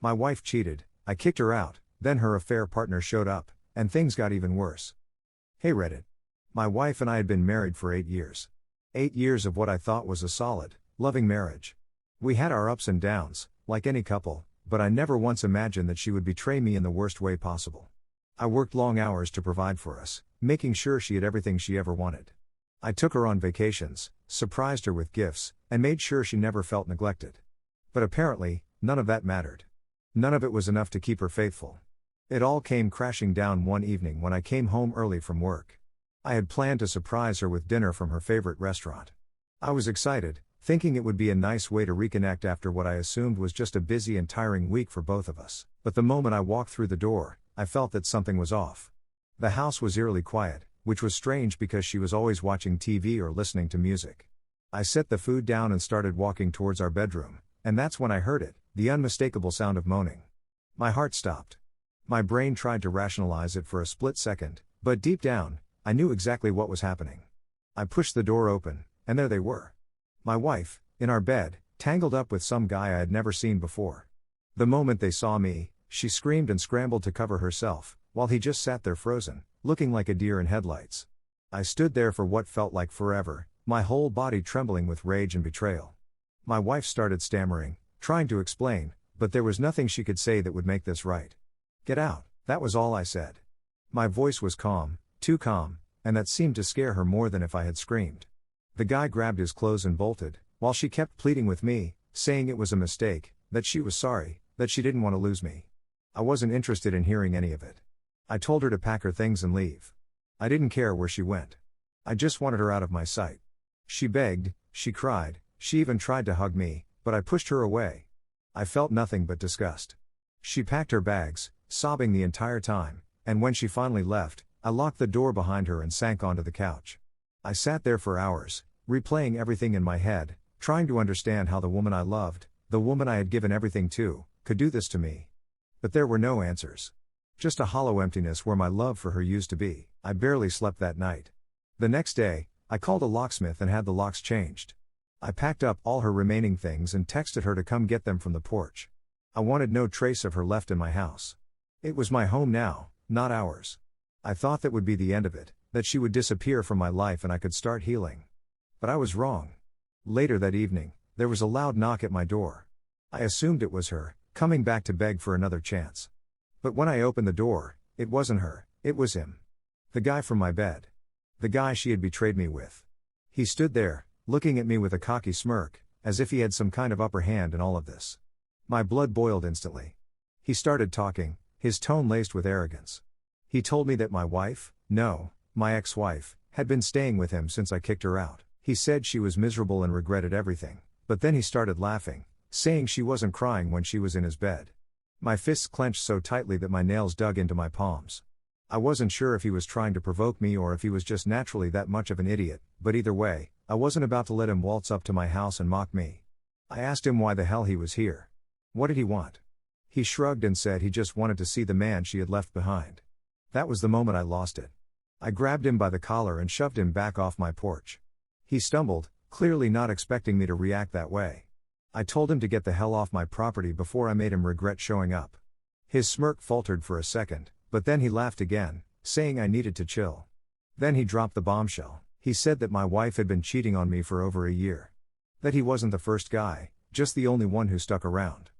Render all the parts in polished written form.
My wife cheated, I kicked her out, then her affair partner showed up, and things got even worse. Hey Reddit. My wife and I had been married for 8 years. 8 years of what I thought was a solid, loving marriage. We had our ups and downs, like any couple, but I never once imagined that she would betray me in the worst way possible. I worked long hours to provide for us, making sure she had everything she ever wanted. I took her on vacations, surprised her with gifts, and made sure she never felt neglected. But apparently, none of that mattered. None of it was enough to keep her faithful. It all came crashing down one evening when I came home early from work. I had planned to surprise her with dinner from her favorite restaurant. I was excited, thinking it would be a nice way to reconnect after what I assumed was just a busy and tiring week for both of us. But the moment I walked through the door, I felt that something was off. The house was eerily quiet, which was strange because she was always watching TV or listening to music. I set the food down and started walking towards our bedroom, and that's when I heard it, the unmistakable sound of moaning. My heart stopped. My brain tried to rationalize it for a split second, but deep down, I knew exactly what was happening. I pushed the door open, and there they were. My wife, in our bed, tangled up with some guy I had never seen before. The moment they saw me, she screamed and scrambled to cover herself, while he just sat there frozen, looking like a deer in headlights. I stood there for what felt like forever, my whole body trembling with rage and betrayal. My wife started stammering, trying to explain, but there was nothing she could say that would make this right. Get out, that was all I said. My voice was calm, too calm, and that seemed to scare her more than if I had screamed. The guy grabbed his clothes and bolted, while she kept pleading with me, saying it was a mistake, that she was sorry, that she didn't want to lose me. I wasn't interested in hearing any of it. I told her to pack her things and leave. I didn't care where she went. I just wanted her out of my sight. She begged, she cried, she even tried to hug me, but I pushed her away. I felt nothing but disgust. She packed her bags, sobbing the entire time, and when she finally left, I locked the door behind her and sank onto the couch. I sat there for hours, replaying everything in my head, trying to understand how the woman I loved, the woman I had given everything to, could do this to me. But there were no answers. Just a hollow emptiness where my love for her used to be. I barely slept that night. The next day, I called a locksmith and had the locks changed. I packed up all her remaining things and texted her to come get them from the porch. I wanted no trace of her left in my house. It was my home now, not ours. I thought that would be the end of it, that she would disappear from my life and I could start healing. But I was wrong. Later that evening, there was a loud knock at my door. I assumed it was her, coming back to beg for another chance. But when I opened the door, it wasn't her, it was him. The guy from my bed. The guy she had betrayed me with. He stood there, looking at me with a cocky smirk, as if he had some kind of upper hand in all of this. My blood boiled instantly. He started talking, his tone laced with arrogance. He told me that my wife, no, my ex-wife, had been staying with him since I kicked her out. He said she was miserable and regretted everything, but then he started laughing, saying she wasn't crying when she was in his bed. My fists clenched so tightly that my nails dug into my palms. I wasn't sure if he was trying to provoke me or if he was just naturally that much of an idiot, but either way, I wasn't about to let him waltz up to my house and mock me. I asked him why the hell he was here. What did he want? He shrugged and said he just wanted to see the man she had left behind. That was the moment I lost it. I grabbed him by the collar and shoved him back off my porch. He stumbled, clearly not expecting me to react that way. I told him to get the hell off my property before I made him regret showing up. His smirk faltered for a second, but then he laughed again, saying I needed to chill. Then he dropped the bombshell. He said that my wife had been cheating on me for over a year. That he wasn't the first guy, just the only one who stuck around.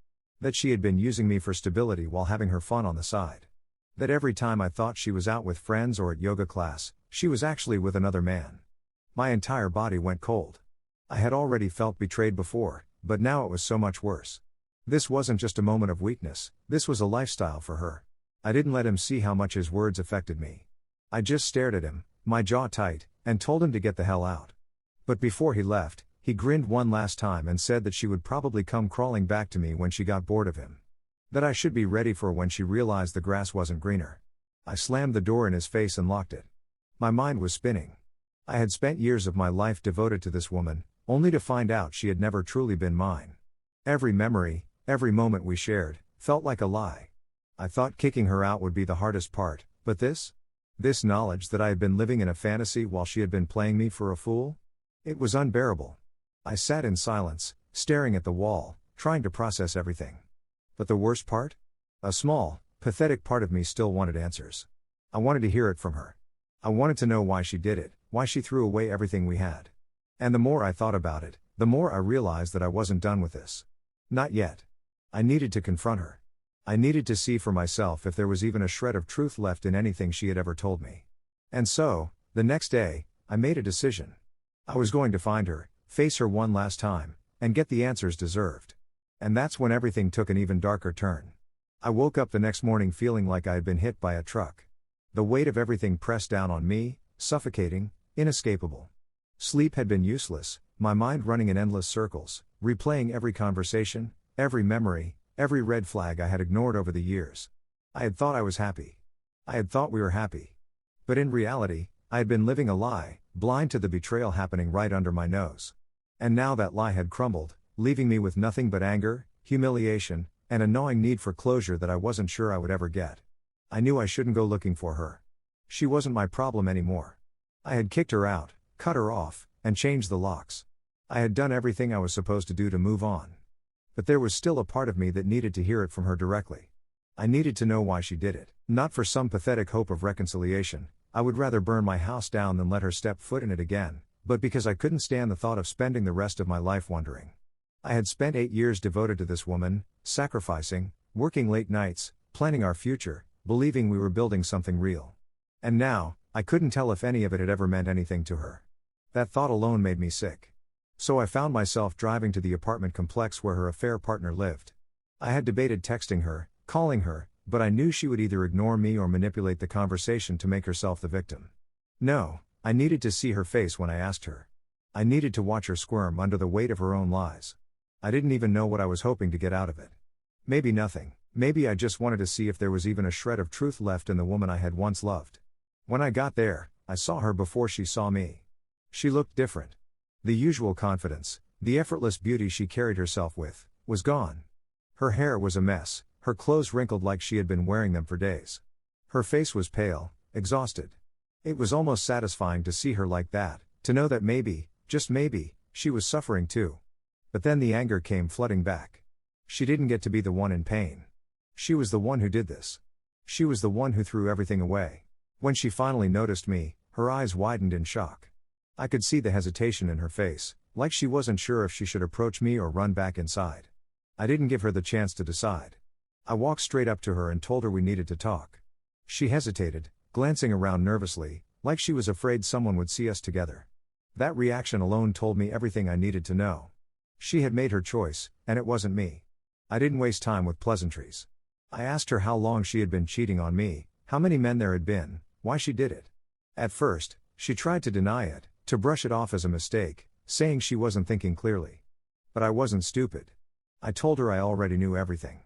That she had been using me for stability while having her fun on the side. That every time I thought she was out with friends or at yoga class, she was actually with another man. My entire body went cold. I had already felt betrayed before, but now it was so much worse. This wasn't just a moment of weakness, this was a lifestyle for her. I didn't let him see how much his words affected me. I just stared at him, my jaw tight, and told him to get the hell out. But before he left, he grinned one last time and said that she would probably come crawling back to me when she got bored of him. That I should be ready for when she realized the grass wasn't greener. I slammed the door in his face and locked it. My mind was spinning. I had spent years of my life devoted to this woman, only to find out she had never truly been mine. Every memory, every moment we shared, felt like a lie. I thought kicking her out would be the hardest part, but this knowledge that I had been living in a fantasy while she had been playing me for a fool? It was unbearable. I sat in silence, staring at the wall, trying to process everything. But the worst part? A small, pathetic part of me still wanted answers. I wanted to hear it from her. I wanted to know why she did it, why she threw away everything we had. And the more I thought about it, the more I realized that I wasn't done with this. Not yet. I needed to confront her. I needed to see for myself if there was even a shred of truth left in anything she had ever told me. And so, the next day, I made a decision. I was going to find her, face her one last time, and get the answers deserved. And that's when everything took an even darker turn. I woke up the next morning feeling like I had been hit by a truck. The weight of everything pressed down on me, suffocating, inescapable. Sleep had been useless, my mind running in endless circles, replaying every conversation, every memory, every red flag I had ignored over the years. I had thought I was happy. I had thought we were happy. But in reality, I had been living a lie, blind to the betrayal happening right under my nose. And now that lie had crumbled, leaving me with nothing but anger, humiliation, and a gnawing need for closure that I wasn't sure I would ever get. I knew I shouldn't go looking for her. She wasn't my problem anymore. I had kicked her out, cut her off, and changed the locks. I had done everything I was supposed to do to move on. But there was still a part of me that needed to hear it from her directly. I needed to know why she did it, not for some pathetic hope of reconciliation. I would rather burn my house down than let her step foot in it again, but because I couldn't stand the thought of spending the rest of my life wondering. I had spent 8 years devoted to this woman, sacrificing, working late nights, planning our future, believing we were building something real. And now, I couldn't tell if any of it had ever meant anything to her. That thought alone made me sick. So I found myself driving to the apartment complex where her affair partner lived. I had debated texting her, calling her, but I knew she would either ignore me or manipulate the conversation to make herself the victim. No, I needed to see her face when I asked her. I needed to watch her squirm under the weight of her own lies. I didn't even know what I was hoping to get out of it. Maybe nothing, maybe I just wanted to see if there was even a shred of truth left in the woman I had once loved. When I got there, I saw her before she saw me. She looked different. The usual confidence, the effortless beauty she carried herself with, was gone. Her hair was a mess, her clothes wrinkled like she had been wearing them for days. Her face was pale, exhausted. It was almost satisfying to see her like that, to know that maybe, just maybe, she was suffering too. But then the anger came flooding back. She didn't get to be the one in pain. She was the one who did this. She was the one who threw everything away. When she finally noticed me, her eyes widened in shock. I could see the hesitation in her face, like she wasn't sure if she should approach me or run back inside. I didn't give her the chance to decide. I walked straight up to her and told her we needed to talk. She hesitated, glancing around nervously, like she was afraid someone would see us together. That reaction alone told me everything I needed to know. She had made her choice, and it wasn't me. I didn't waste time with pleasantries. I asked her how long she had been cheating on me, how many men there had been, why she did it. At first, she tried to deny it, to brush it off as a mistake, saying she wasn't thinking clearly. But I wasn't stupid. I told her I already knew everything.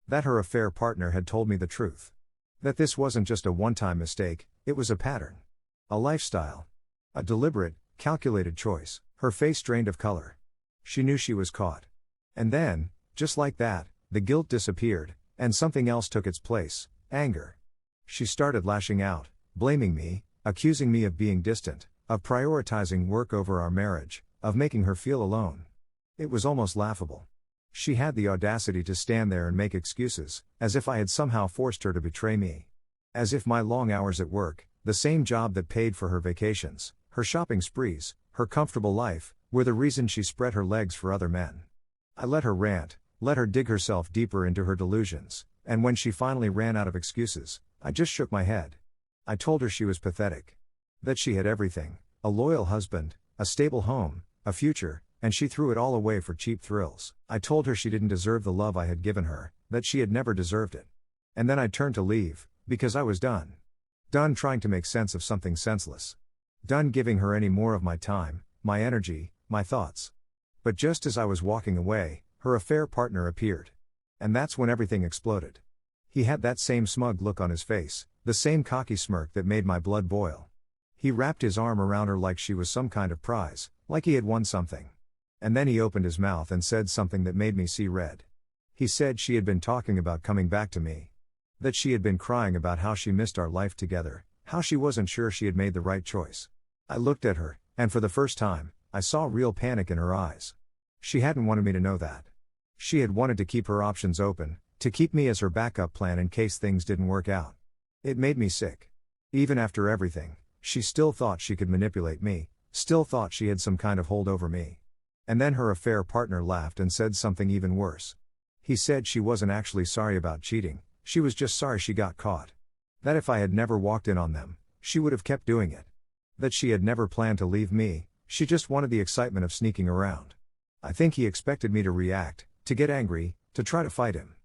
That her affair partner had told me the truth. That this wasn't just a one-time mistake, it was a pattern. A lifestyle. A deliberate, calculated choice. Her face drained of color. She knew she was caught. And then, just like that, the guilt disappeared, and something else took its place, anger. She started lashing out, blaming me, accusing me of being distant, of prioritizing work over our marriage, of making her feel alone. It was almost laughable. She had the audacity to stand there and make excuses, as if I had somehow forced her to betray me. As if my long hours at work, the same job that paid for her vacations, her shopping sprees, her comfortable life, were the reason she spread her legs for other men. I let her rant, let her dig herself deeper into her delusions, and when she finally ran out of excuses, I just shook my head. I told her she was pathetic. That she had everything, a loyal husband, a stable home, a future, and she threw it all away for cheap thrills. I told her she didn't deserve the love I had given her, that she had never deserved it. And then I turned to leave, because I was done. Done trying to make sense of something senseless. Done giving her any more of my time, my energy, my thoughts. But just as I was walking away, her affair partner appeared. And that's when everything exploded. He had that same smug look on his face, the same cocky smirk that made my blood boil. He wrapped his arm around her like she was some kind of prize, like he had won something. And then he opened his mouth and said something that made me see red. He said she had been talking about coming back to me. That she had been crying about how she missed our life together, how she wasn't sure she had made the right choice. I looked at her, and for the first time, I saw real panic in her eyes. She hadn't wanted me to know that. She had wanted to keep her options open, to keep me as her backup plan in case things didn't work out. It made me sick. Even after everything, she still thought she could manipulate me, still thought she had some kind of hold over me. And then her affair partner laughed and said something even worse. He said she wasn't actually sorry about cheating, she was just sorry she got caught. That if I had never walked in on them, she would have kept doing it. That she had never planned to leave me, she just wanted the excitement of sneaking around. I think he expected me to react, to get angry, to try to fight him.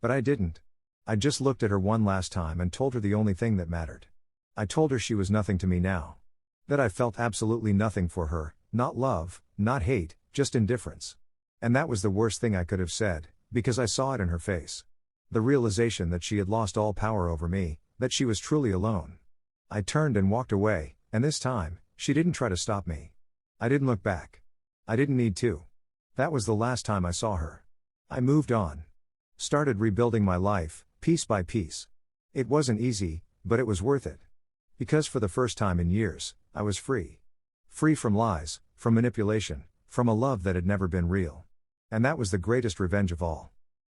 But I didn't. I just looked at her one last time and told her the only thing that mattered. I told her she was nothing to me now. That I felt absolutely nothing for her, not love, not hate, just indifference. And that was the worst thing I could have said, because I saw it in her face. The realization that she had lost all power over me, that she was truly alone. I turned and walked away, and this time, she didn't try to stop me. I didn't look back. I didn't need to. That was the last time I saw her. I moved on. Started rebuilding my life, piece by piece. It wasn't easy, but it was worth it. Because for the first time in years, I was free. Free from lies, from manipulation, from a love that had never been real. And that was the greatest revenge of all.